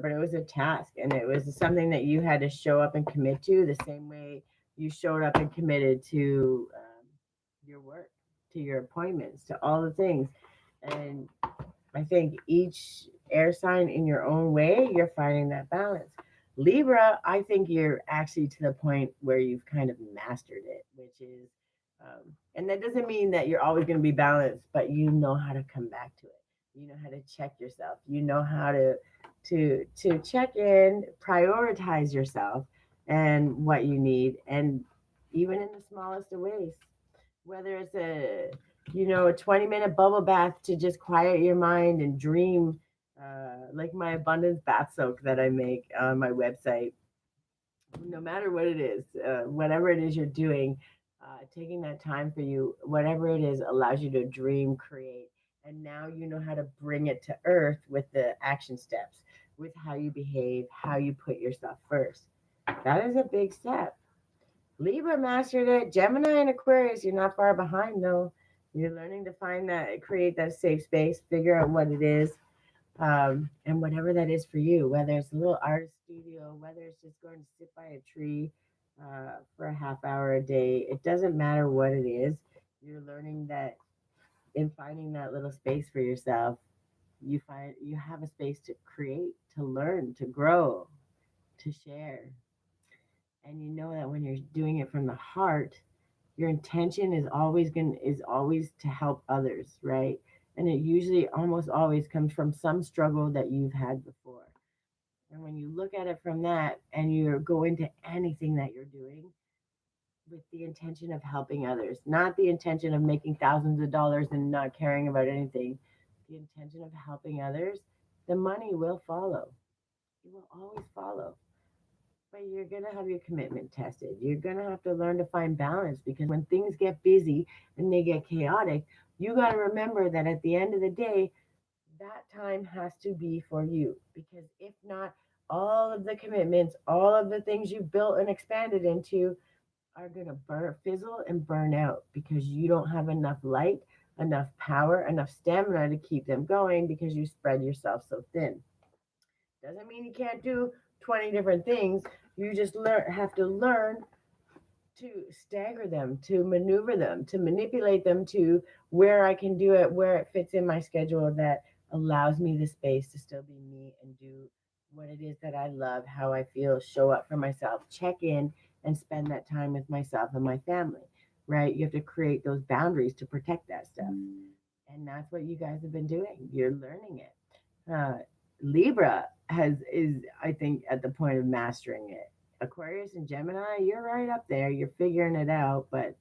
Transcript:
but it was a task, and it was something that you had to show up and commit to the same way you showed up and committed to your work, to your appointments, to all the things. And I think each air sign in your own way, you're finding that balance. Libra, I think you're actually to the point where you've kind of mastered it, which is, and that doesn't mean that you're always going to be balanced, but you know how to come back to it. You know how to check yourself. You know how to check in, prioritize yourself and what you need, and even in the smallest of ways, whether it's a 20-minute bubble bath to just quiet your mind and dream, like my abundance bath soak that I make on my website. No matter what it is, whatever it is you're doing, taking that time for you, whatever it is, allows you to dream, create, and now you know how to bring it to earth with the action steps, with how you behave, how you put yourself first. That is a big step. Libra mastered it. Gemini and Aquarius, you're not far behind though. You're learning to find that, create that safe space, figure out what it is, and whatever that is for you, whether it's a little artist studio, whether it's just going to sit by a tree for a half hour a day, it doesn't matter what it is. You're learning that in finding that little space for yourself, you have a space to create, to learn, to grow, to share. And you know that when you're doing it from the heart, your intention is always to help others, right? And it usually almost always comes from some struggle that you've had before. And when you look at it from that and you go into anything that you're doing with the intention of helping others, not the intention of making thousands of dollars and not caring about anything, the intention of helping others, the money will follow. It will always follow. But you're going to have your commitment tested. You're going to have to learn to find balance, because when things get busy and they get chaotic, you got to remember that at the end of the day, that time has to be for you. Because if not, all of the commitments, all of the things you built and expanded into are going to fizzle and burn out because you don't have enough light, enough power, enough stamina to keep them going because you spread yourself so thin. Doesn't mean you can't do 20 different things. You just have to learn to stagger them, to maneuver them, to manipulate them to where I can do it, where it fits in my schedule that allows me the space to still be me and do what it is that I love, how I feel, show up for myself, check in, and spend that time with myself and my family, right? You have to create those boundaries to protect that stuff. And that's what you guys have been doing. You're learning it. Libra is I think at the point of mastering it. Aquarius and Gemini, you're right up there. You're figuring it out, but